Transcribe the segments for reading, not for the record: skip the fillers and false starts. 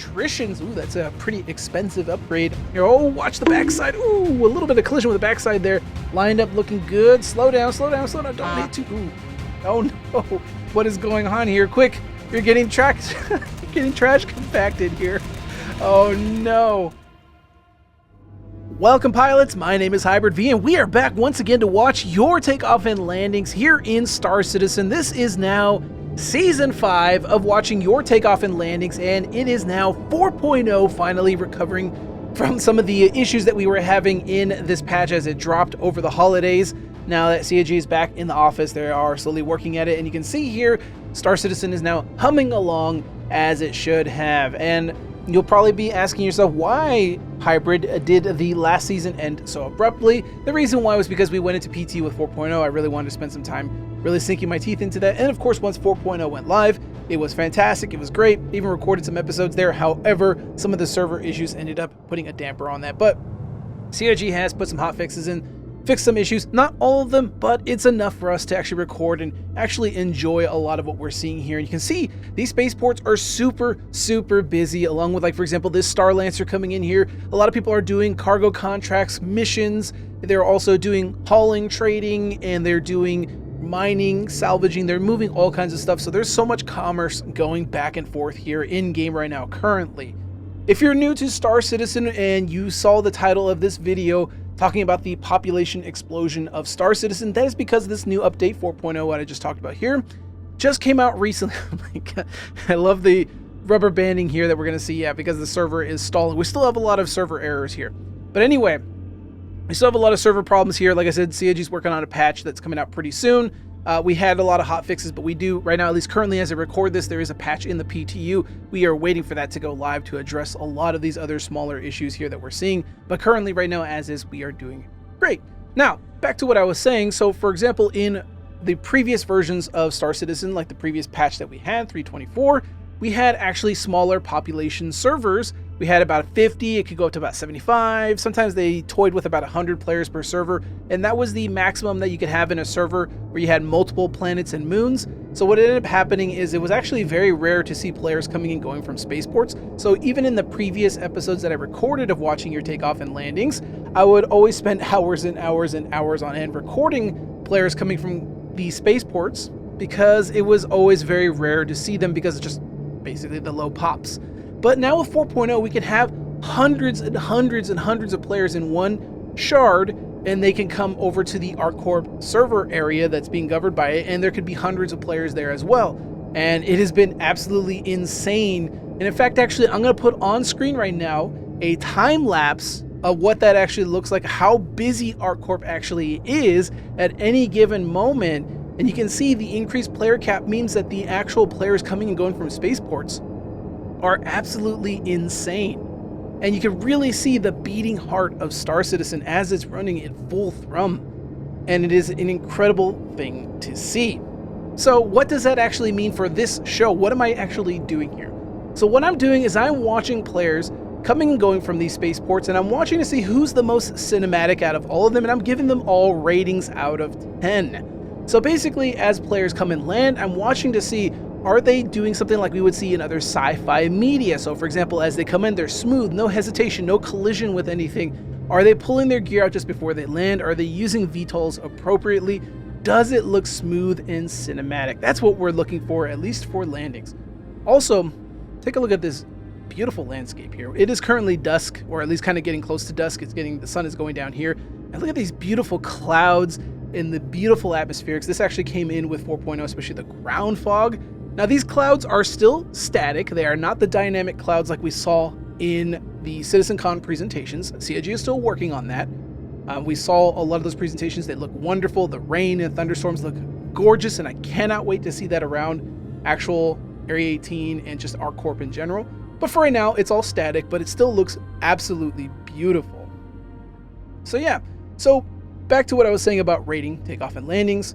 Electricians. Ooh, that's a pretty expensive upgrade. Here, oh, watch the backside. Ooh, a little bit of collision with the backside there. Lined up, looking good. Slow down, slow down, slow down. Don't hit too. Ooh. Oh no, what is going on here? Quick, you're getting trash compacted here. Oh no. Welcome pilots, my name is Hybrid V and we are back once again to watch your takeoff and landings here in Star Citizen. This is now Season 5 of watching your takeoff and landings, and it is now 4.0 finally recovering from some of the issues that we were having in this patch as it dropped over the holidays. Now that CAG is back in the office, they are slowly working at it, and you can see here Star Citizen is now humming along as it should have. And you'll probably be asking yourself why Hybrid did the last season end so abruptly. The reason why was because we went into PT with 4.0. I really wanted to spend some time really sinking my teeth into that. And of course, once 4.0 went live, it was fantastic. It was great. Even recorded some episodes there. However, some of the server issues ended up putting a damper on that. But CIG has put some hot fixes in, fixed some issues. Not all of them, but it's enough for us to actually record and actually enjoy a lot of what we're seeing here. And you can see these spaceports are super busy, along with, like, for example, this Starlancer coming in here. A lot of people are doing cargo contracts, missions. They're also doing hauling, trading, and they're doing mining, salvaging. They're moving all kinds of stuff. So there's so much commerce going back and forth here in game right now currently. If you're new to Star Citizen and you saw the title of this video talking about the population explosion of Star Citizen, that is because this new update 4.0, what I just talked about here, just came out recently. Oh my God. I love the rubber banding here that we're going to see. Yeah, because the server is stalling. We still have a lot of server errors here. But anyway, we still have a lot of server problems here. Like I said, CIG's working on a patch that's coming out pretty soon. We had a lot of hot fixes, but we do right now, at least currently as I record this, there is a patch in the PTU. We are waiting for that to go live to address a lot of these other smaller issues here that we're seeing. But currently right now, as is, we are doing great. Now, back to what I was saying. So for example, in the previous versions of Star Citizen, like the previous patch that we had, 3.24, we had actually smaller population servers. We had about 50, it could go up to about 75. Sometimes they toyed with about 100 players per server, and that was the maximum that you could have in a server where you had multiple planets and moons. So what ended up happening is it was actually very rare to see players coming and going from spaceports. So even in the previous episodes that I recorded of watching your takeoff and landings, I would always spend hours and hours and hours on end recording players coming from these spaceports, because it was always very rare to see them because it's just basically the low pops. But now with 4.0, we can have hundreds and hundreds and hundreds of players in one shard, and they can come over to the ArcCorp server area that's being governed by it, and there could be hundreds of players there as well. And it has been absolutely insane. And in fact, actually, I'm going to put on screen right now a time lapse of what that actually looks like, how busy ArcCorp actually is at any given moment. And you can see the increased player cap means that the actual players coming and going from spaceports are absolutely insane. And you can really see the beating heart of Star Citizen as it's running in full thrum. And it is an incredible thing to see. So what does that actually mean for this show? What am I actually doing here? So what I'm doing is I'm watching players coming and going from these spaceports, and I'm watching to see who's the most cinematic out of all of them, and I'm giving them all ratings out of 10. So basically, as players come and land, I'm watching to see, are they doing something like we would see in other sci-fi media? So for example, as they come in, they're smooth, no hesitation, no collision with anything. Are they pulling their gear out just before they land? Are they using VTOLs appropriately? Does it look smooth and cinematic? That's what we're looking for, at least for landings. Also, take a look at this beautiful landscape here. It is currently dusk, or at least kind of getting close to dusk. The sun is going down here. And look at these beautiful clouds and the beautiful atmospherics. This actually came in with 4.0, especially the ground fog. Now these clouds are still static. They are not the dynamic clouds like we saw in the CitizenCon presentations. CIG is still working on that. We saw a lot of those presentations. They look wonderful. The rain and thunderstorms look gorgeous, and I cannot wait to see that around actual Area 18 and just ArcCorp in general. But for right now, it's all static, but it still looks absolutely beautiful. So yeah, so back to what I was saying about rating, takeoff, and landings.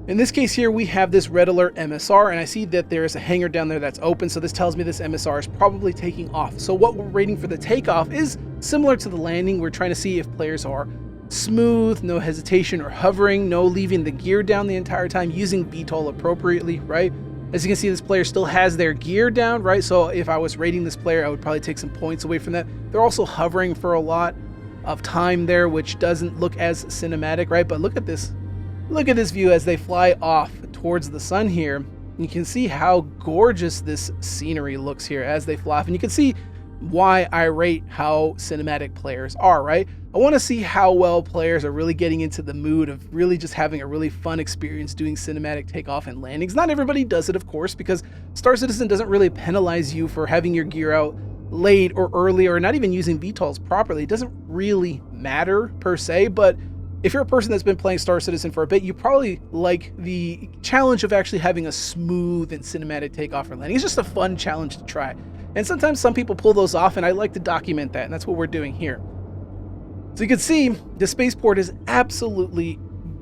In this case here, we have this red alert MSR, and I see that there is a hangar down there that's open, so this tells me this MSR is probably taking off. So what we're rating for the takeoff is similar to the landing. We're trying to see if players are smooth, no hesitation or hovering, no leaving the gear down the entire time, using VTOL appropriately, right? As you can see, this player still has their gear down, right? So if I was rating this player, I would probably take some points away from that. They're also hovering for a lot of time there, which doesn't look as cinematic, right? But look at this. Look at this view as they fly off towards the sun here. You can see how gorgeous this scenery looks here as they fly off. And you can see why I rate how cinematic players are, right? I want to see how well players are really getting into the mood of really just having a really fun experience doing cinematic takeoff and landings. Not everybody does it, of course, because Star Citizen doesn't really penalize you for having your gear out late or early or not even using VTOLs properly. It doesn't really matter per se, but if you're a person that's been playing Star Citizen for a bit, you probably like the challenge of actually having a smooth and cinematic takeoff or landing. It's just a fun challenge to try. And sometimes some people pull those off, and I like to document that, and that's what we're doing here. So you can see the spaceport is absolutely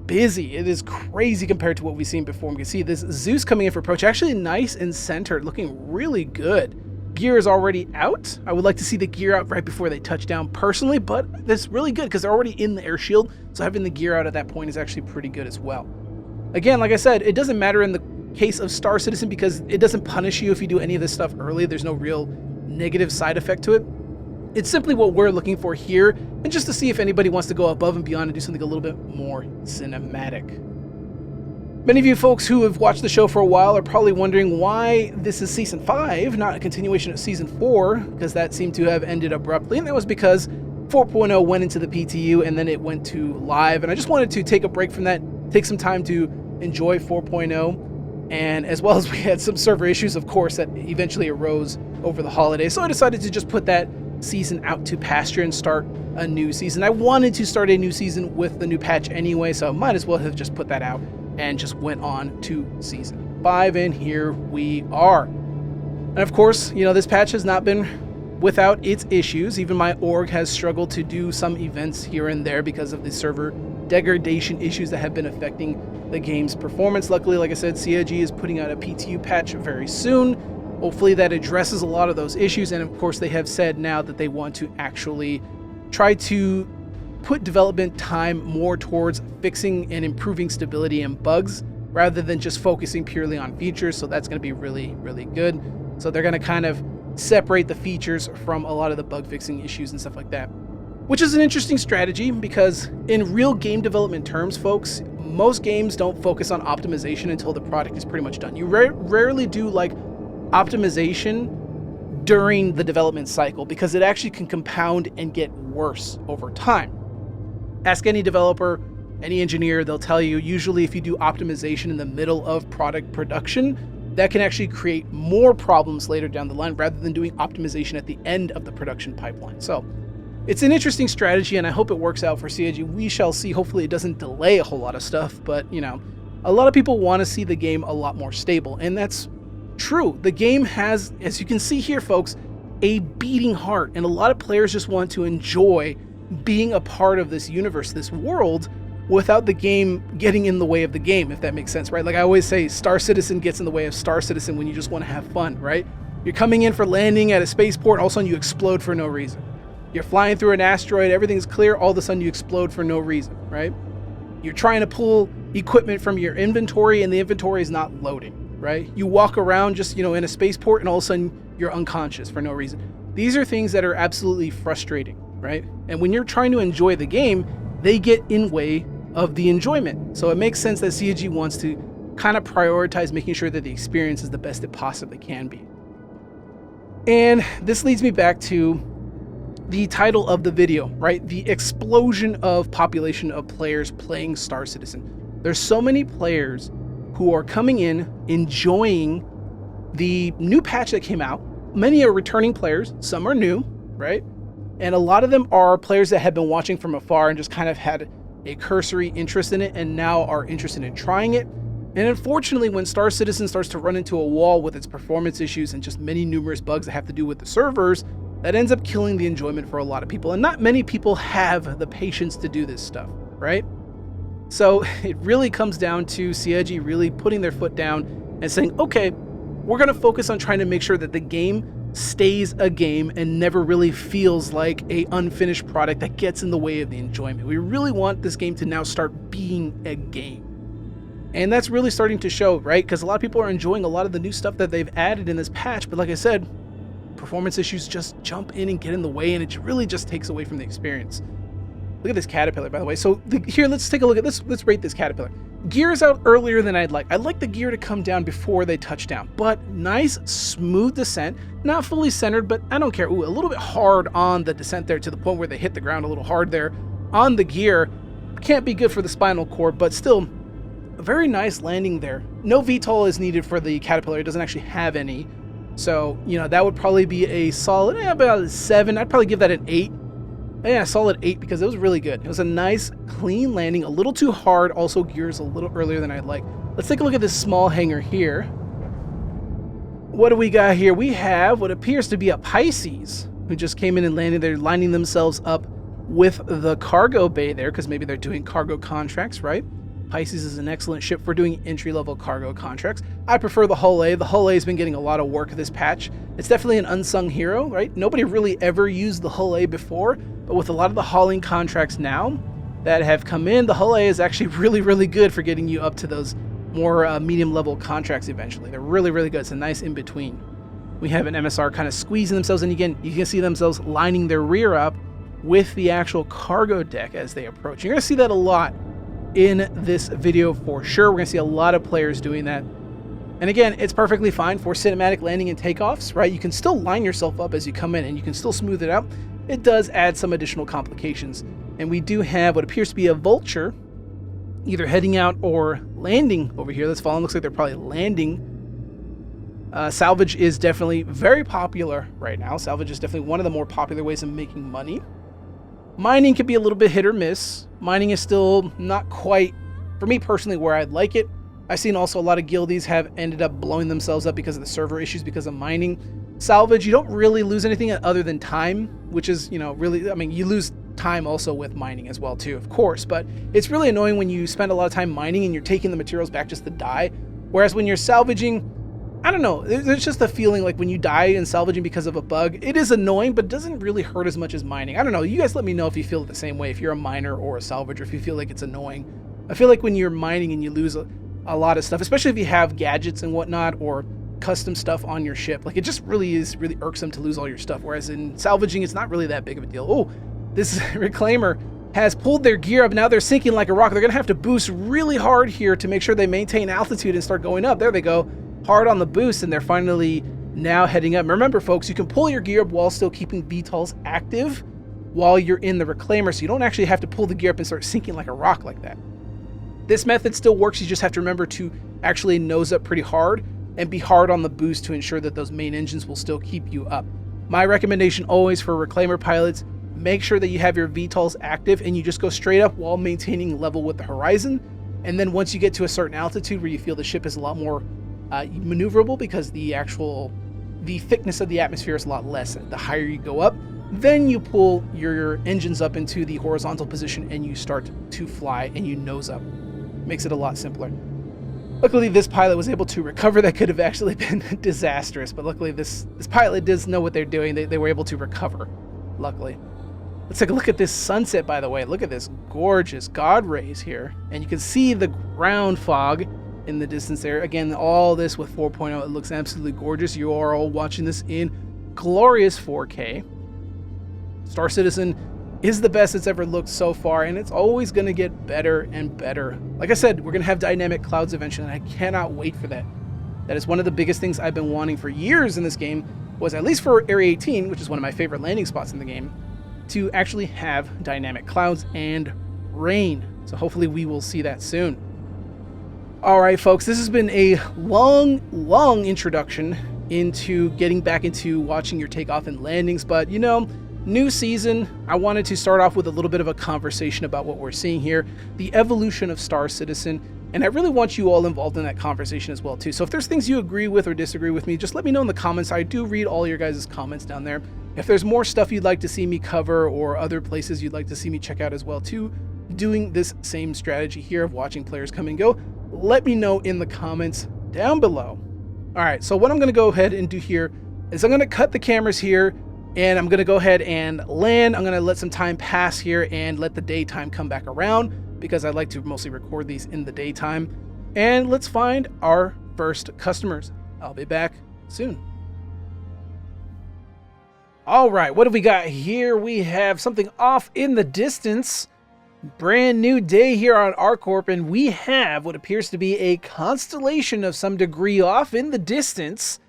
busy. It is crazy compared to what we've seen before. We can see this Zeus coming in for approach, actually nice and centered, looking really good. Gear is already out. I would like to see the gear out right before they touch down personally, but that's really good because they're already in the air shield, so having the gear out at that point is actually pretty good as well. Again, like I said, it doesn't matter in the case of Star Citizen because it doesn't punish you if you do any of this stuff early. There's no real negative side effect to it. It's simply what we're looking for here, and just to see if anybody wants to go above and beyond and do something a little bit more cinematic. Many of you folks who have watched the show for a while are probably wondering why this is Season 5, not a continuation of Season 4, because that seemed to have ended abruptly, and that was because 4.0 went into the PTU and then it went to live, and I just wanted to take a break from that, take some time to enjoy 4.0, and as well as we had some server issues, of course, that eventually arose over the holidays, so I decided to just put that season out to pasture and start a new season. I wanted to start a new season with the new patch anyway, so I might as well have just put that out and just went on to Season 5, and here we are. And of course, you know, this patch has not been without its issues. Even my org has struggled to do some events here and there because of the server degradation issues that have been affecting the game's performance. Luckily, like I said, CIG is putting out a PTU patch very soon. Hopefully that addresses a lot of those issues, and of course they have said now that they want to actually try to put development time more towards fixing and improving stability and bugs rather than just focusing purely on features, so that's going to be really, really good. So they're going to kind of separate the features from a lot of the bug fixing issues and stuff like that, which is an interesting strategy because in real game development terms, folks, most games don't focus on optimization until the product is pretty much done. You rarely do like optimization during the development cycle because it actually can compound and get worse over time. Ask any developer, any engineer, they'll tell you usually if you do optimization in the middle of product production, that can actually create more problems later down the line rather than doing optimization at the end of the production pipeline. So it's an interesting strategy, and I hope it works out for CIG. We shall see. Hopefully it doesn't delay a whole lot of stuff, but you know, a lot of people want to see the game a lot more stable, and that's true. The game has, as you can see here, folks, a beating heart, and a lot of players just want to enjoy being a part of this universe, this world, without the game getting in the way of the game, if that makes sense, right? Like I always say, Star Citizen gets in the way of Star Citizen when you just want to have fun, right? You're coming in for landing at a spaceport, and all of a sudden you explode for no reason. You're flying through an asteroid, everything's clear, all of a sudden you explode for no reason, right? You're trying to pull equipment from your inventory, and the inventory is not loading, right? You walk around just, you know, in a spaceport, and all of a sudden you're unconscious for no reason. These are things that are absolutely frustrating, right? And when you're trying to enjoy the game, they get in way of the enjoyment. So it makes sense that CIG wants to kind of prioritize making sure that the experience is the best it possibly can be. And this leads me back to the title of the video, right? The explosion of population of players playing Star Citizen. There's so many players who are coming in, enjoying the new patch that came out. Many are returning players, some are new, right? And a lot of them are players that have been watching from afar and just kind of had a cursory interest in it and now are interested in trying it. And unfortunately, when Star Citizen starts to run into a wall with its performance issues and just many numerous bugs that have to do with the servers, that ends up killing the enjoyment for a lot of people. And not many people have the patience to do this stuff, right? So it really comes down to CIG really putting their foot down and saying, okay, we're going to focus on trying to make sure that the game stays a game and never really feels like a unfinished product that gets in the way of the enjoyment. We really want this game to now start being a game. And that's really starting to show, right? Because a lot of people are enjoying a lot of the new stuff that they've added in this patch. But like I said, performance issues just jump in and get in the way, and it really just takes away from the experience. Look at this Caterpillar, by the way. So here, let's take a look at this. Let's rate this Caterpillar. Gear is out earlier than I'd like. I'd like the gear to come down before they touch down, but nice, smooth descent. Not fully centered, but I don't care. Ooh, a little bit hard on the descent there to the point where they hit the ground a little hard there on the gear. Can't be good for the spinal cord, but still a very nice landing there. No VTOL is needed for the Caterpillar. It doesn't actually have any. So, you know, that would probably be a solid, about a 7. I'd probably give that an 8. Yeah, solid 8 because it was really good. It was a nice, clean landing, a little too hard. Also, gears a little earlier than I'd like. Let's take a look at this small hangar here. What do we got here? We have what appears to be a Pisces who just came in and landed. They're lining themselves up with the cargo bay there because maybe they're doing cargo contracts, right? Pisces is an excellent ship for doing entry-level cargo contracts. I prefer the Hull-A. The Hull-A has been getting a lot of work this patch. It's definitely an unsung hero, right? Nobody really ever used the Hull-A before, but with a lot of the hauling contracts now that have come in, the Hull-A is actually really, really good for getting you up to those more medium-level contracts eventually. They're really, really good. It's a nice in-between. We have an MSR kind of squeezing themselves, and again, you can see themselves lining their rear up with the actual cargo deck as they approach. You're going to see that a lot in this video for sure. We're going to see a lot of players doing that. And again, it's perfectly fine for cinematic landing and takeoffs, right? You can still line yourself up as you come in and you can still smooth it out. It does add some additional complications. And we do have what appears to be a Vulture either heading out or landing over here. That's falling. Looks like they're probably landing. Salvage is definitely very popular right now. Salvage is definitely one of the more popular ways of making money. Mining can be a little bit hit or miss. Mining is still not quite, for me personally, where I'd like it. I've seen also a lot of guildies have ended up blowing themselves up because of the server issues because of mining. Salvage, you don't really lose anything other than time, which is, you know, really, I mean, you lose time also with mining as well too, of course, but it's really annoying when you spend a lot of time mining and you're taking the materials back just to die. Whereas when you're salvaging, I don't know, there's just a feeling like when you die in salvaging because of a bug, it is annoying, but doesn't really hurt as much as mining. I don't know, you guys let me know if you feel the same way, if you're a miner or a salvager, if you feel like it's annoying. I feel like when you're mining and you lose a lot of stuff, especially if you have gadgets and whatnot, or custom stuff on your ship, like it just really is really irksome to lose all your stuff, whereas in salvaging, it's not really that big of a deal. Oh, this reclaimer has pulled their gear up, now they're sinking like a rock. They're gonna have to boost really hard here to make sure they maintain altitude and start going up. There they go. Hard on the boost, and they're finally now heading up. Remember, folks, you can pull your gear up while still keeping VTOLs active while you're in the reclaimer, so you don't actually have to pull the gear up and start sinking like a rock like that. This method still works. You just have to remember to actually nose up pretty hard and be hard on the boost to ensure that those main engines will still keep you up. My recommendation always for reclaimer pilots, make sure that you have your VTOLs active and you just go straight up while maintaining level with the horizon. And then once you get to a certain altitude where you feel the ship is a lot more maneuverable because the thickness of the atmosphere is a lot less. The higher you go up, then you pull your engines up into the horizontal position and you start to fly and you nose up. Makes it a lot simpler. Luckily, this pilot was able to recover. That could have actually been disastrous, but luckily this pilot does know what they're doing. They were able to recover, luckily. Let's take a look at this sunset, by the way. Look at this gorgeous God rays here. And you can see the ground fog in the distance there. Again, all this with 4.0, it looks absolutely gorgeous. You are all watching this in glorious 4K. Star Citizen is the best it's ever looked so far, and it's always going to get better and better. Like I said, we're going to have dynamic clouds eventually, and I cannot wait for that. That is one of the biggest things I've been wanting for years in this game, was at least for Area 18, which is one of my favorite landing spots in the game, to actually have dynamic clouds and rain. So hopefully we will see that soon. All right, folks, this has been a long introduction into getting back into watching your takeoff and landings, but you know, new season, I wanted to start off with a little bit of a conversation about what we're seeing here, the evolution of Star Citizen, and I really want you all involved in that conversation as well too. So if there's things you agree with or disagree with me, just let me know in the comments. I do read all your guys' comments down there. If there's more stuff you'd like to see me cover or other places you'd like to see me check out as well too, doing this same strategy here of watching players come and go, let me know in the comments down below. All right, so what I'm gonna go ahead and do here is I'm gonna cut the cameras here and I'm gonna go ahead and land. I'm gonna let some time pass here and let the daytime come back around because I like to mostly record these in the daytime. and let's find our first customers. I'll be back soon. All right, what have we got here? We have something off in the distance. Brand new day here on ArcCorp, and we have what appears to be a constellation of some degree off in the distance,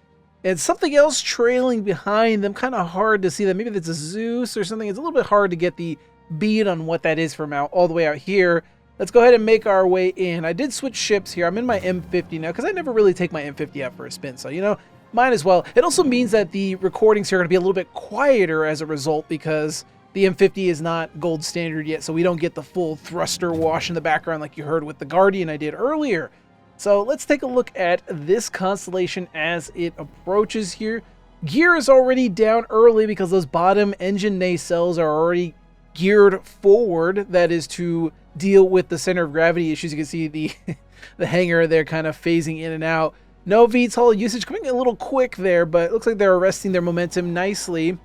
and something else trailing behind them. Kind of hard to see that. Maybe that's a Zeus or something. It's a little bit hard to get the bead on what that is from all the way out here. Let's go ahead and make our way in. I did switch ships here. I'm in my M50 now because I never really take my M50 out for a spin, so you know, might as well. It also means that the recordings here are going to be a little bit quieter as a result because the M50 is not gold standard yet, so we don't get the full thruster wash in the background like you heard with the Guardian I did earlier. So let's take a look at this constellation as it approaches here. Gear is already down early because those bottom engine nacelles are already geared forward. That is to deal with the center of gravity issues. You can see the the hangar there kind of phasing in and out. No VTOL usage, coming a little quick there, but it looks like they're arresting their momentum nicely.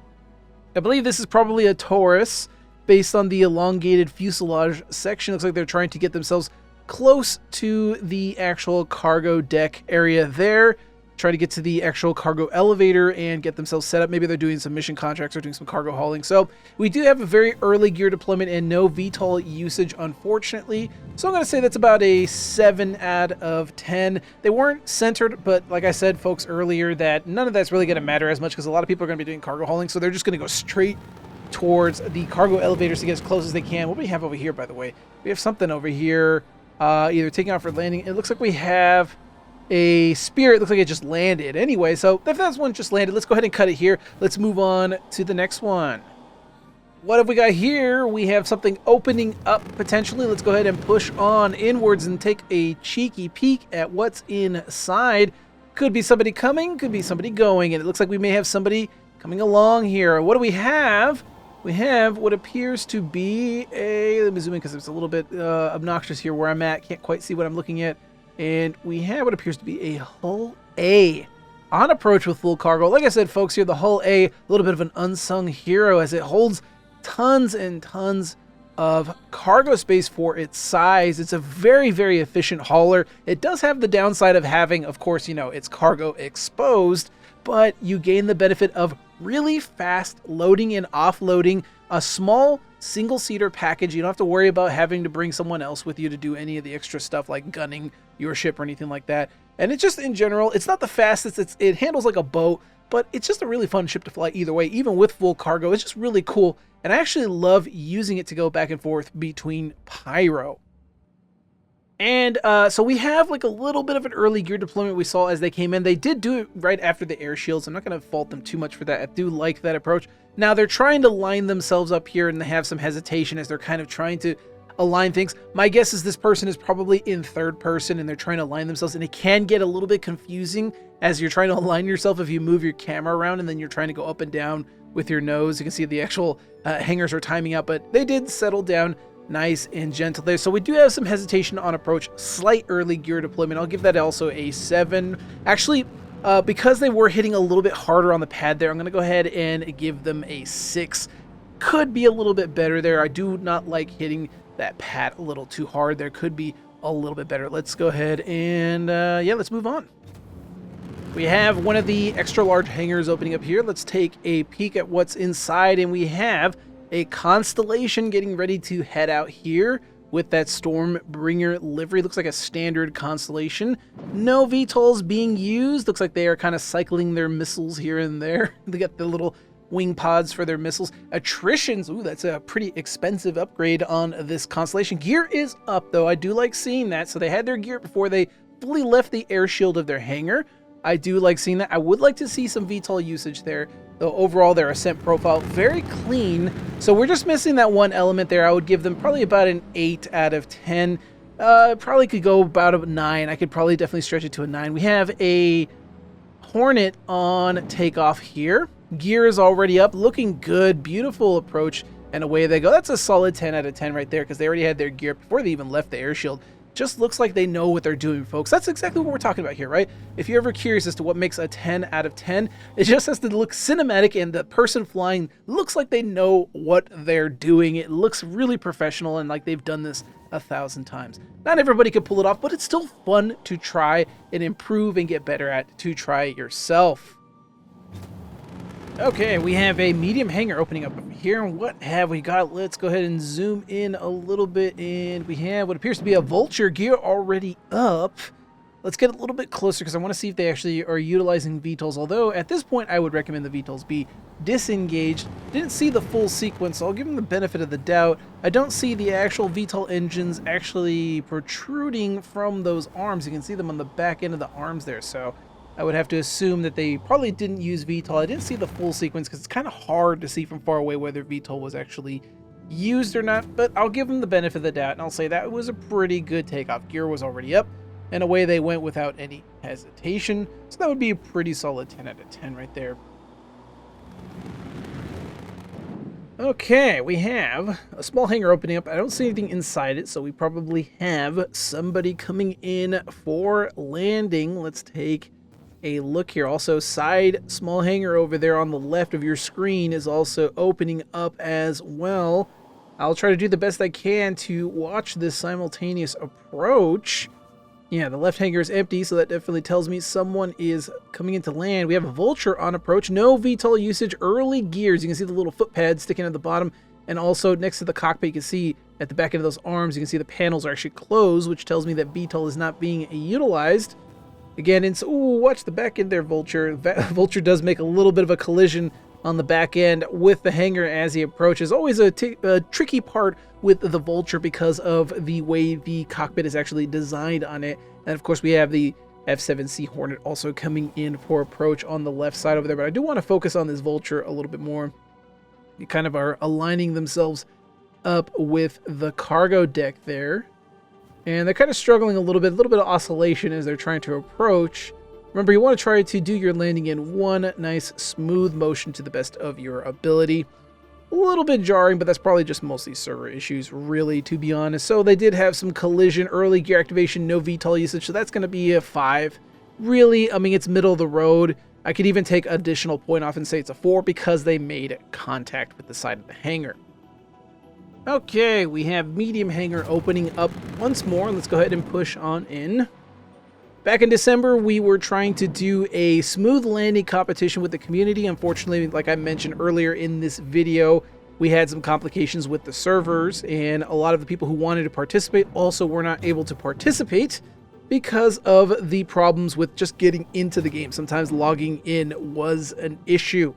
I believe this is probably a Taurus based on the elongated fuselage section. Looks like they're trying to get themselves close to the actual cargo deck area there. Try to get to the actual cargo elevator and get themselves set up. Maybe they're doing some mission contracts or doing some cargo hauling. So we do have a very early gear deployment and no VTOL usage, unfortunately. So I'm going to say that's about a 7 out of 10. They weren't centered, but like I said, folks, earlier, that none of that's really going to matter as much because a lot of people are going to be doing cargo hauling. So they're just going to go straight towards the cargo elevators to get as close as they can. What do we have over here, by the way? We have something over here, either taking off or landing. It looks like we have a Spirit. Looks like it just landed. Anyway, so if that's one just landed, let's go ahead and cut it here. Let's move on to the next one. What have we got here? We have something opening up potentially. Let's go ahead and push on inwards and take a cheeky peek at what's inside. Could be somebody coming, could be somebody going, and it looks like we may have somebody coming along here. What do we have? We have what appears to be a, let me zoom in because it's a little bit obnoxious here where I'm at. Can't quite see what I'm looking at. And we have what appears to be a Hull-A on approach with full cargo. Like I said, folks, here, the Hull-A, a little bit of an unsung hero as it holds tons and tons of cargo space for its size. It's a very, very efficient hauler. It does have the downside of having, of course, you know, its cargo exposed, but you gain the benefit of really fast loading and offloading, a small single-seater package. You don't have to worry about having to bring someone else with you to do any of the extra stuff like gunning your ship or anything like that. And it's just, in general, it's not the fastest. It handles like a boat, but it's just a really fun ship to fly either way, even with full cargo. It's just really cool. And I actually love using it to go back and forth between Pyro. And so we have like a little bit of an early gear deployment we saw as they came in. They did do it right after the air shields. I'm not going to fault them too much for that. I do like that approach. Now they're trying to line themselves up here and they have some hesitation as they're kind of trying to align things. My guess is this person is probably in third person and they're trying to align themselves, and it can get a little bit confusing as you're trying to align yourself if you move your camera around and then you're trying to go up and down with your nose. You can see the actual hangers are timing out, but they did settle down nice and gentle there. So we do have some hesitation on approach, slight early gear deployment. I'll give that also a 7. Actually, because they were hitting a little bit harder on the pad there, I'm going to go ahead and give them a 6. Could be a little bit better there. I do not like hitting that pad a little too hard. There could be a little bit better. Let's go ahead and, yeah, let's move on. We have one of the extra large hangars opening up here. Let's take a peek at what's inside, and we have a Constellation getting ready to head out here with that Stormbringer livery. Looks like a standard Constellation. No VTOLs being used. Looks like they are kind of cycling their missiles here and there. They got the little wing pods for their missiles. Attritions, ooh, that's a pretty expensive upgrade on this Constellation. Gear is up, though. I do like seeing that. So they had their gear before they fully left the air shield of their hangar. I do like seeing that. I would like to see some VTOL usage there, though overall their ascent profile very clean. So we're just missing that one element there. I would give them probably about an 8 out of 10. Probably could go about a 9. I could probably definitely stretch it to a 9. We have a Hornet on takeoff here. Gear is already up, looking good. Beautiful approach, and away they go. That's a solid 10 out of 10 right there because they already had their gear before they even left the air shield. Just looks like they know what they're doing, folks. That's exactly what we're talking about here, right? If you're ever curious as to what makes a 10 out of 10, it just has to look cinematic, and the person flying looks like they know what they're doing. It looks really professional and like they've done this 1,000 times. Not everybody can pull it off, but it's still fun to try and improve and get better at to try it yourself. Okay, we have a medium hangar opening up here. What have we got? Let's go ahead and zoom in a little bit, and we have what appears to be a Vulture gear already up. Let's get a little bit closer because I want to see if they actually are utilizing VTOLs, although at this point I would recommend the VTOLs be disengaged. Didn't see the full sequence, so I'll give them the benefit of the doubt. I don't see the actual VTOL engines actually protruding from those arms. You can see them on the back end of the arms there, so I would have to assume that they probably didn't use VTOL. I didn't see the full sequence because it's kind of hard to see from far away whether VTOL was actually used or not, but I'll give them the benefit of the doubt, and I'll say that was a pretty good takeoff. Gear was already up, and away they went without any hesitation, so that would be a pretty solid 10 out of 10 right there. Okay, we have a small hangar opening up. I don't see anything inside it, so we probably have somebody coming in for landing. Let's take a look here. Also, side small hangar over there on the left of your screen is also opening up as well. I'll try to do the best I can to watch this simultaneous approach. Yeah, the left hangar is empty, so that definitely tells me someone is coming into land. We have a Vulture on approach. No VTOL usage. Early gears. You can see the little foot pads sticking at the bottom. And also next to the cockpit, you can see at the back end of those arms, you can see the panels are actually closed, which tells me that VTOL is not being utilized. Again, it's, ooh, watch the back end there, Vulture. Vulture does make a little bit of a collision on the back end with the hangar as he approaches. Always a tricky part with the Vulture because of the way the cockpit is actually designed on it. And of course we have the F7C Hornet also coming in for approach on the left side over there. But I do want to focus on this Vulture a little bit more. They kind of are aligning themselves up with the cargo deck there. And they're kind of struggling a little bit of oscillation as they're trying to approach. Remember, you want to try to do your landing in one nice smooth motion to the best of your ability. A little bit jarring, but that's probably just mostly server issues, really, to be honest. So they did have some collision, early gear activation, no VTOL usage, so that's going to be a 5. Really, I mean, it's middle of the road. I could even take additional point off and say it's a 4 because they made contact with the side of the hangar. Okay, we have medium hangar opening up once more. Let's go ahead and push on in. Back in December, we were trying to do a smooth landing competition with the community. Unfortunately, like I mentioned earlier in this video, we had some complications with the servers, and a lot of the people who wanted to participate also were not able to participate because of the problems with just getting into the game. Sometimes logging in was an issue.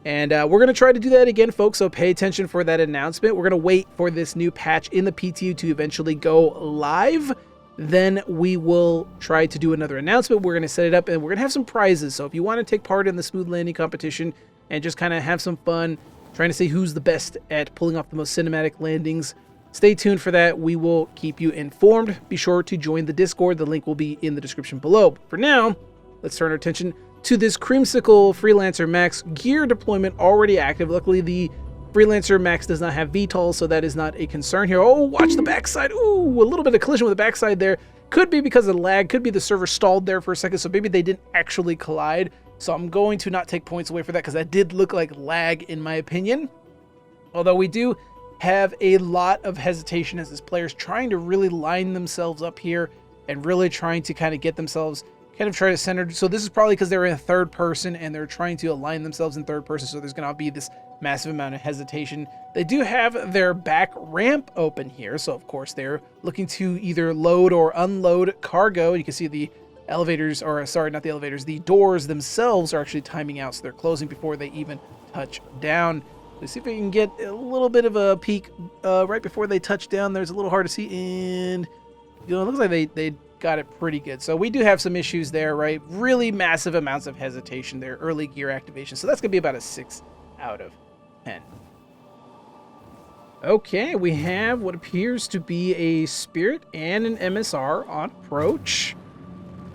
And we're going to try to do that again, folks, so pay attention for that announcement. We're going to wait for this new patch in the PTU to eventually go live. Then we will try to do another announcement. We're going to set it up, and we're going to have some prizes. So if you want to take part in the smooth landing competition and just kind of have some fun trying to see who's the best at pulling off the most cinematic landings, stay tuned for that. We will keep you informed. Be sure to join the Discord. The link will be in the description below. For now, let's turn our attention to this creamsicle Freelancer MAX gear deployment already active. Luckily, the Freelancer MAX does not have VTOL, so that is not a concern here. Oh, watch the backside. Ooh, a little bit of collision with the backside there. Could be because of lag. Could be the server stalled there for a second, so maybe they didn't actually collide. So I'm going to not take points away for that because that did look like lag in my opinion. Although we do have a lot of hesitation as players trying to really line themselves up here and really trying to kind of get themselves kind of try to center. So this is probably because they're in third person and they're trying to align themselves in third person. So there's going to be this massive amount of hesitation. They do have their back ramp open here. So of course they're looking to either load or unload cargo. You can see the elevators, or sorry, not the elevators, the doors themselves are actually timing out. So they're closing before they even touch down. Let's see if we can get a little bit of a peek right before they touch down. There's a little hard to see, and you know, it looks like they got it pretty good. So we do have some issues there, right? Really massive amounts of hesitation there, early gear activation. So that's going to be about a 6 out of 10. Okay, we have what appears to be a Spirit and an MSR on approach.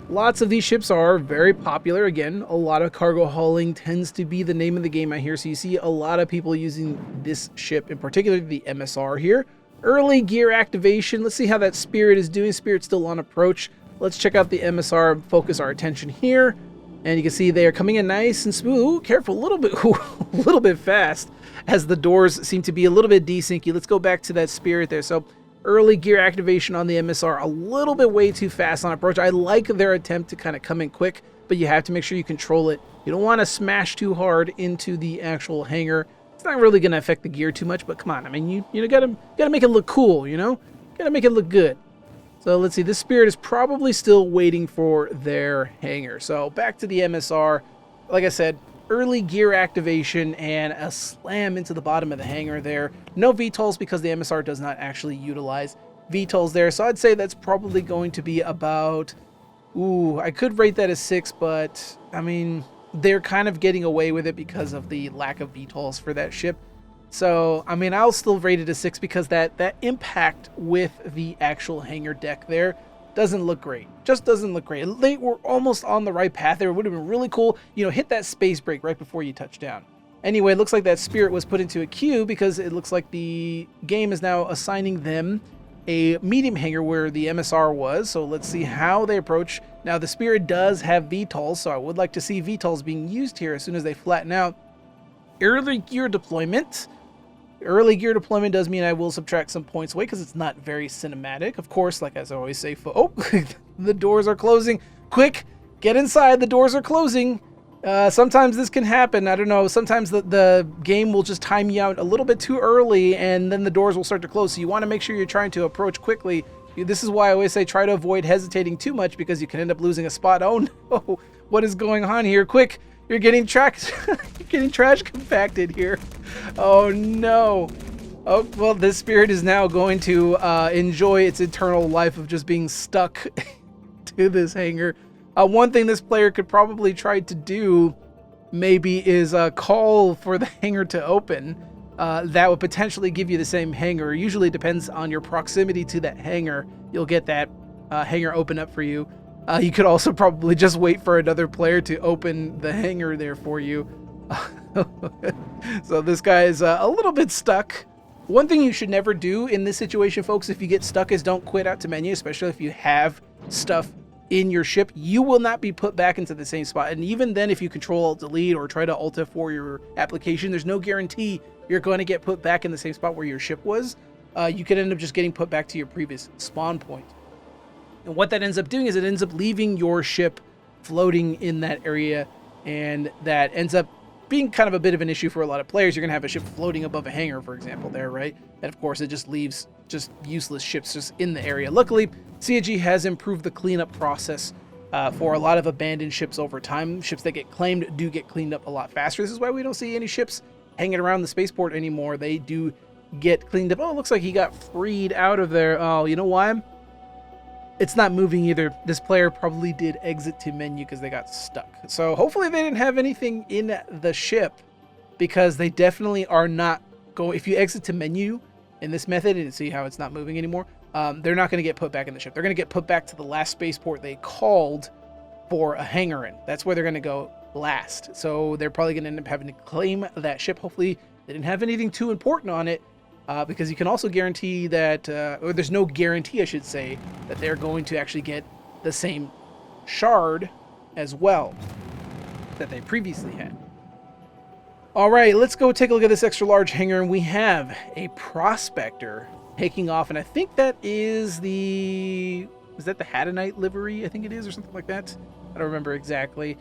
Lots of these ships are very popular. Again, a lot of cargo hauling tends to be the name of the game out here. So you see a lot of people using this ship, in particular the MSR here. Early gear activation. Let's see how that Spirit is doing. Spirit's still on approach. Let's check out the MSR and focus our attention here. And you can see they are coming in nice and smooth. Ooh, careful, a little bit fast as the doors seem to be a little bit desyncy. Let's go back to that Spirit there. So Early gear activation on the MSR, a little bit way too fast on approach. I like their attempt to kind of come in quick, but you have to make sure you control it. You don't want to smash too hard into the actual hangar. It's not really going to affect the gear too much, but come on. I mean, you gotta make it look cool, you know? Gotta make it look good. So let's see, this Spirit is probably still waiting for their hangar. So back to the MSR. Like I said, early gear activation and a slam into the bottom of the hangar there. No VTOLs because the MSR does not actually utilize VTOLs there. So I'd say that's probably going to be about, I could rate that as 6, but I mean, they're kind of getting away with it because of the lack of VTOLs for that ship. So, I mean, I'll still rate it a 6 because that impact with the actual hangar deck there doesn't look great. Just doesn't look great. They were almost on the right path there. It would have been really cool, you know, hit that space break right before you touch down. Anyway, it looks like that Spirit was put into a queue because it looks like the game is now assigning them a medium hangar where the MSR was. So let's see how they approach. Now, the Spirit does have VTOLs, so I would like to see VTOLs being used here as soon as they flatten out. Early gear deployment. Early gear deployment does mean I will subtract some points away because it's not very cinematic. Of course, like as I always say, the doors are closing. Quick, get inside. The doors are closing. Sometimes this can happen. I don't know. Sometimes the game will just time you out a little bit too early and then the doors will start to close. So you want to make sure you're trying to approach quickly. This is why I always say try to avoid hesitating too much because you can end up losing a spot. Oh no, what is going on here? Quick. You're getting trash compacted here. Oh no. Oh, well, this Spirit is now going to enjoy its eternal life of just being stuck to this hangar. One thing this player could probably try to do maybe is call for the hangar to open. That would potentially give you the same hangar. Usually depends on your proximity to that hangar. You'll get that hangar open up for you. You could also probably just wait for another player to open the hangar there for you. So this guy is a little bit stuck. One thing you should never do in this situation, folks, if you get stuck, is don't quit out to menu, especially if you have stuff in your ship. You will not be put back into the same spot. And even then, if you Control-Alt-Delete or try to Alt F4 your application, there's no guarantee you're going to get put back in the same spot where your ship was. You could end up just getting put back to your previous spawn point. And what that ends up doing is it ends up leaving your ship floating in that area, and that ends up being kind of a bit of an issue for a lot of players. You're going to have a ship floating above a hangar, for example, there, right? And of course, it just leaves just useless ships just in the area. Luckily, CIG has improved the cleanup process for a lot of abandoned ships over time. Ships that get claimed do get cleaned up a lot faster. This is why we don't see any ships hanging around the spaceport anymore. They do get cleaned up. Oh, it looks like he got freed out of there. Oh, you know why? It's not moving either. This player probably did exit to menu because they got stuck. So hopefully they didn't have anything in the ship, because they definitely are not going. If you exit to menu in this method and see how it's not moving anymore, they're not going to get put back in the ship. They're going to get put back to the last spaceport they called for a hangar in. That's where they're going to go last. So they're probably going to end up having to claim that ship. Hopefully they didn't have anything too important on it. Because you can also guarantee that, or there's no guarantee, I should say, that they're going to actually get the same shard as well that they previously had. All right, let's go take a look at this extra large hangar, and we have a Prospector taking off, and I think that is the Hadanite livery? I think it is, or something like that. I don't remember exactly.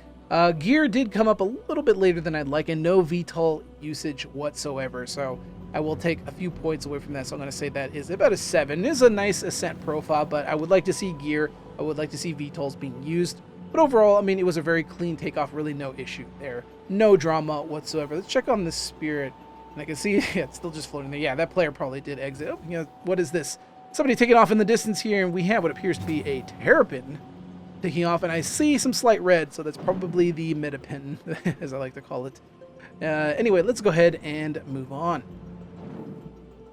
Gear did come up a little bit later than I'd like, and no VTOL usage whatsoever, so I will take a few points away from that. So I'm going to say that is about a 7. It is a nice ascent profile, but I would like to see gear. I would like to see VTOLs being used. But overall, I mean, it was a very clean takeoff, really no issue there. No drama whatsoever. Let's check on the Spirit. And I can see, yeah, it's still just floating there. Yeah, that player probably did exit. Oh, you know, what is this? Somebody taking off in the distance here, and we have what appears to be a Terrapin taking off, and I see some slight red, so that's probably the Metapin, as I like to call it. Anyway, let's go ahead and move on.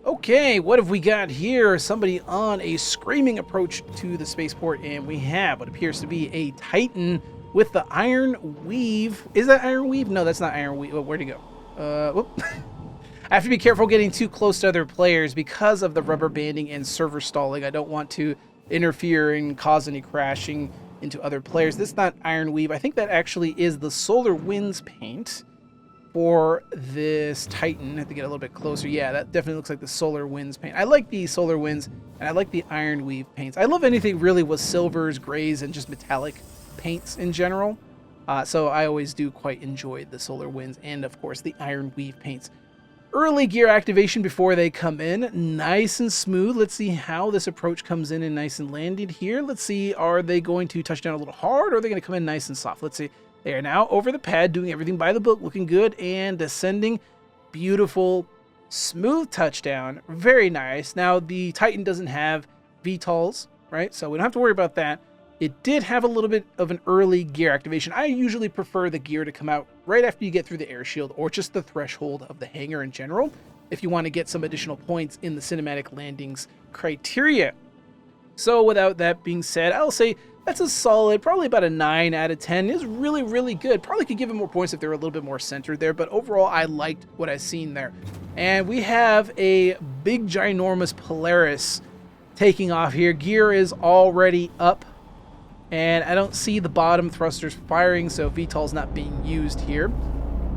Okay, what have we got here? Somebody on a screaming approach to the spaceport, and we have what appears to be a Titan with the Iron Weave. Is that Iron Weave? No, that's not Iron Weave. Oh, where'd he go? Whoop. I have to be careful getting too close to other players because of the rubber banding and server stalling. I don't want to interfere and cause any crashing into other players. This is not Iron Weave. I think that actually is the Solar Winds paint. for this Titan. I have to get a little bit closer. Yeah, that definitely looks like the Solar Winds paint. I like the Solar Winds, and I like the Iron Weave paints. I love anything really with silvers, grays, and just metallic paints in general. So I always do quite enjoy the Solar Winds and, of course, the Iron Weave paints. Early gear activation before they come in. Nice and smooth. Let's see how this approach comes in and nice and landed here. Let's see, are they going to touch down a little hard, or are they going to come in nice and soft? Let's see. They are now over the pad, doing everything by the book, looking good, and descending. Beautiful, smooth touchdown. Very nice. Now, the Titan doesn't have VTOLs, right? So we don't have to worry about that. It did have a little bit of an early gear activation. I usually prefer the gear to come out right after you get through the air shield, or just the threshold of the hangar in general, if you want to get some additional points in the cinematic landings criteria. So without that being said, I'll say that's a solid, probably about a 9 out of 10. Is really, really good. Probably could give it more points if they were a little bit more centered there, but overall, I liked what I've seen there. And we have a big, ginormous Polaris taking off here. Gear is already up, and I don't see the bottom thrusters firing, so VTOL's not being used here.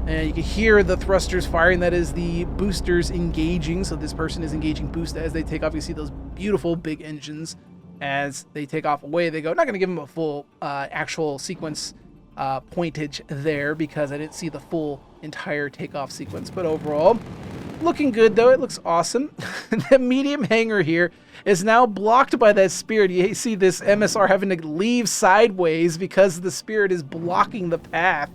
And you can hear the thrusters firing. That is the boosters engaging. So this person is engaging boost as they take off. You see those beautiful big engines as they take off. Away they go. Not going to give them a full actual sequence pointage there, because I didn't see the full entire takeoff sequence. But overall, looking good though. It looks awesome. The medium hangar here is now blocked by that Spirit. You see this MSR having to leave sideways because the Spirit is blocking the path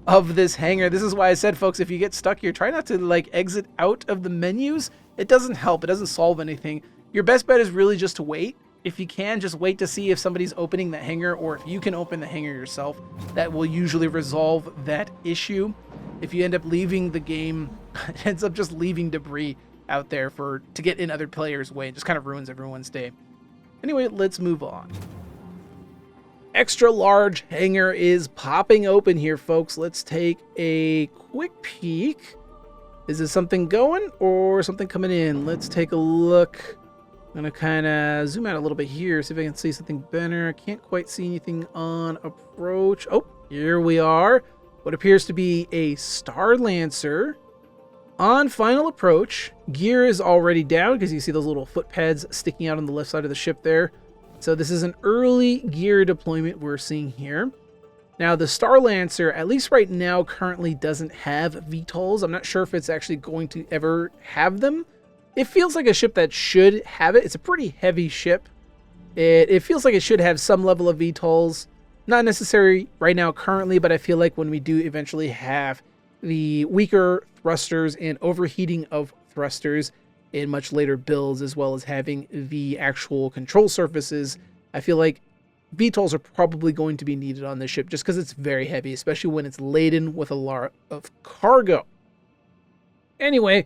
of this hangar. This is why I said, folks, if you get stuck here, try not to like exit out of the menus. It doesn't help. It doesn't solve anything. Your best bet is really just to wait. If you can, just wait to see if somebody's opening the hangar, or if you can open the hangar yourself. That will usually resolve that issue. If you end up leaving the game, it ends up just leaving debris out there to get in other players' way. It just kind of ruins everyone's day. Anyway, let's move on. Extra large hangar is popping open here, folks. Let's take a quick peek. Is there something going or something coming in? Let's take a look. I'm going to kind of zoom out a little bit here, see if I can see something better. I can't quite see anything on approach. Oh, here we are. What appears to be a Starlancer on final approach. Gear is already down because you see those little foot pads sticking out on the left side of the ship there. So this is an early gear deployment we're seeing here. Now the Starlancer, at least right now, currently doesn't have VTOLs. I'm not sure if it's actually going to ever have them. It feels like a ship that should have it. It's a pretty heavy ship. It feels like it should have some level of VTOLs. Not necessary right now currently, but I feel like when we do eventually have the weaker thrusters and overheating of thrusters in much later builds, as well as having the actual control surfaces, I feel like VTOLs are probably going to be needed on this ship just because it's very heavy, especially when it's laden with a lot of cargo. Anyway,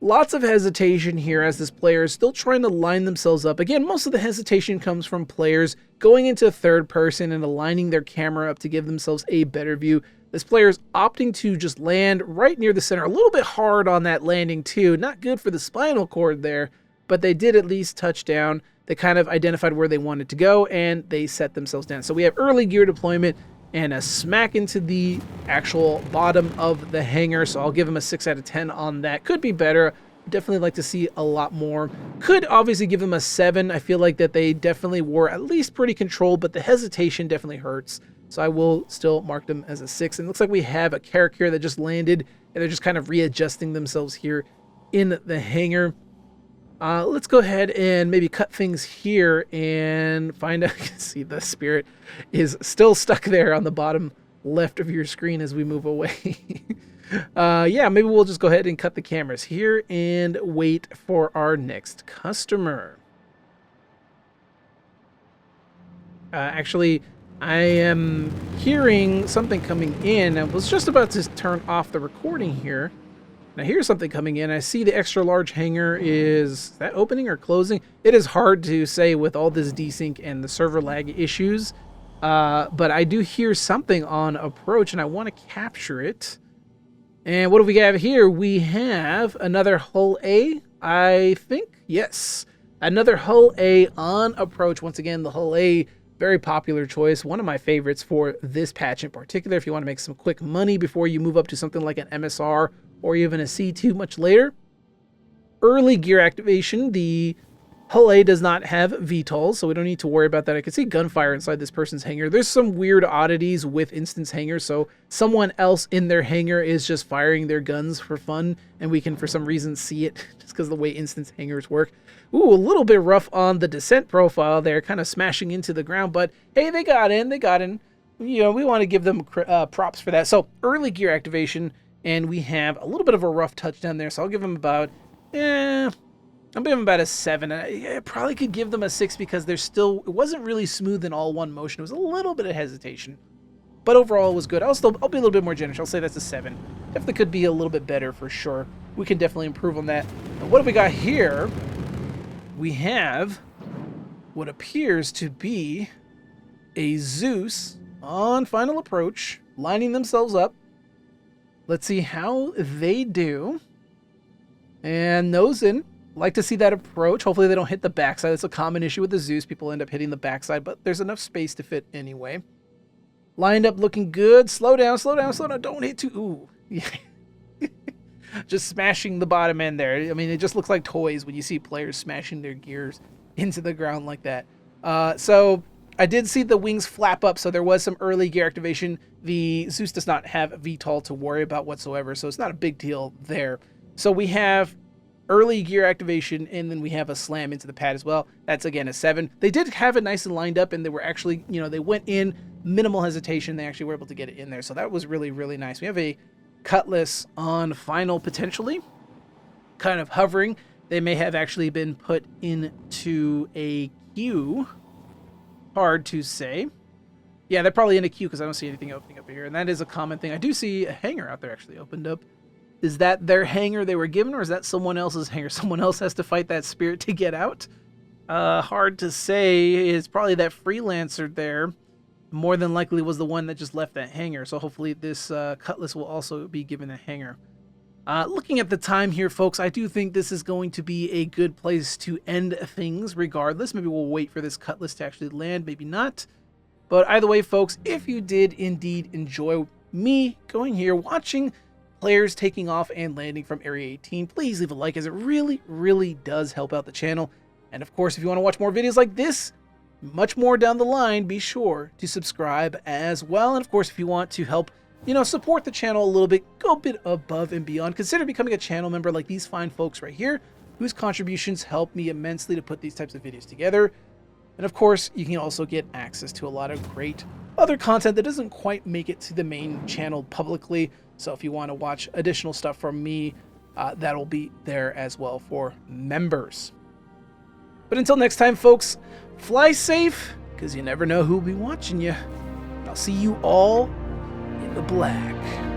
lots of hesitation here as this player is still trying to line themselves up. Again, most of the hesitation comes from players going into third person and aligning their camera up to give themselves a better view. This player is opting to just land right near the center. A little bit hard on that landing too. Not good for the spinal cord there, but they did at least touch down. They kind of identified where they wanted to go, and they set themselves down. So we have early gear deployment and a smack into the actual bottom of the hangar. So I'll give them a 6 out of 10 on that. Could be better. Definitely like to see a lot more. Could obviously give them a 7. I feel like that they definitely were at least pretty controlled, but the hesitation definitely hurts. So I will still mark them as a 6. And it looks like we have a character here that just landed, and they're just kind of readjusting themselves here in the hangar. Let's go ahead and maybe cut things here and find out. See, the Spirit is still stuck there on the bottom left of your screen as we move away. Yeah, maybe we'll just go ahead and cut the cameras here and wait for our next customer. Actually, I am hearing something coming in. I was just about to turn off the recording here. Now here's something coming in. I see the extra large hangar. Is that opening or closing? It is hard to say with all this desync and the server lag issues. But I do hear something on approach, and I want to capture it. And what do we have here? We have another Hull-A, I think. Yes, another Hull-A on approach. Once again, the Hull-A Very popular choice. One of my favorites for this patch in particular, if you want to make some quick money before you move up to something like an MSR or even a C2 much later. Early gear activation, the Hull-A does not have VTOLs, so we don't need to worry about that. I can see gunfire inside this person's hangar. There's some weird oddities with instance hangars, so someone else in their hangar is just firing their guns for fun, and we can, for some reason, see it just because of the way instance hangars work. Ooh, a little bit rough on the descent profile there, kind of smashing into the ground, but hey, they got in. You know, we want to give them props for that. So, early gear activation, and we have a little bit of a rough touchdown there, so I'll give them about, I'm giving them about a 7. I probably could give them a 6 because it wasn't really smooth in all one motion. It was a little bit of hesitation. But overall, it was good. I'll be a little bit more generous. I'll say that's a 7. Definitely could be a little bit better for sure. We can definitely improve on that. Now, what have we got here? We have what appears to be a Zeus on final approach, lining themselves up. Let's see how they do. And nose in. Like to see that approach. Hopefully they don't hit the backside. It's a common issue with the Zeus. People end up hitting the backside, but there's enough space to fit anyway. Lined up looking good. Slow down, slow down, slow down. Don't hit too... Ooh. Yeah. Just smashing the bottom end there. I mean, it just looks like toys when you see players smashing their gears into the ground like that. So I did see the wings flap up, so there was some early gear activation. The Zeus does not have a VTOL to worry about whatsoever, so it's not a big deal there. So we have early gear activation, and then we have a slam into the pad as well. That's, again, a 7. They did have it nice and lined up, and they were actually, you know, they went in, minimal hesitation. They actually were able to get it in there, so that was really, really nice. We have a Cutlass on final, potentially, kind of hovering. They may have actually been put into a queue. Hard to say. Yeah, they're probably in a queue because I don't see anything opening up here, and that is a common thing. I do see a hangar out there actually opened up. Is that their hangar they were given, or is that someone else's hangar? Someone else has to fight that spirit to get out? Hard to say. It's probably that Freelancer there. More than likely was the one that just left that hangar. So hopefully this Cutlass will also be given a hangar. Looking at the time here, folks, I do think this is going to be a good place to end things regardless. Maybe we'll wait for this Cutlass to actually land. Maybe not. But either way, folks, if you did indeed enjoy me going here, watching players taking off and landing from Area 18, please leave a like, as it really, really does help out the channel. And of course, if you want to watch more videos like this, much more down the line, be sure to subscribe as well. And of course, if you want to help, you know, support the channel a little bit, go a bit above and beyond, consider becoming a channel member like these fine folks right here, whose contributions help me immensely to put these types of videos together. And of course, you can also get access to a lot of great other content that doesn't quite make it to the main channel publicly. So if you want to watch additional stuff from me, that'll be there as well for members. But until next time, folks, fly safe, because you never know who'll be watching you. I'll see you all in the black.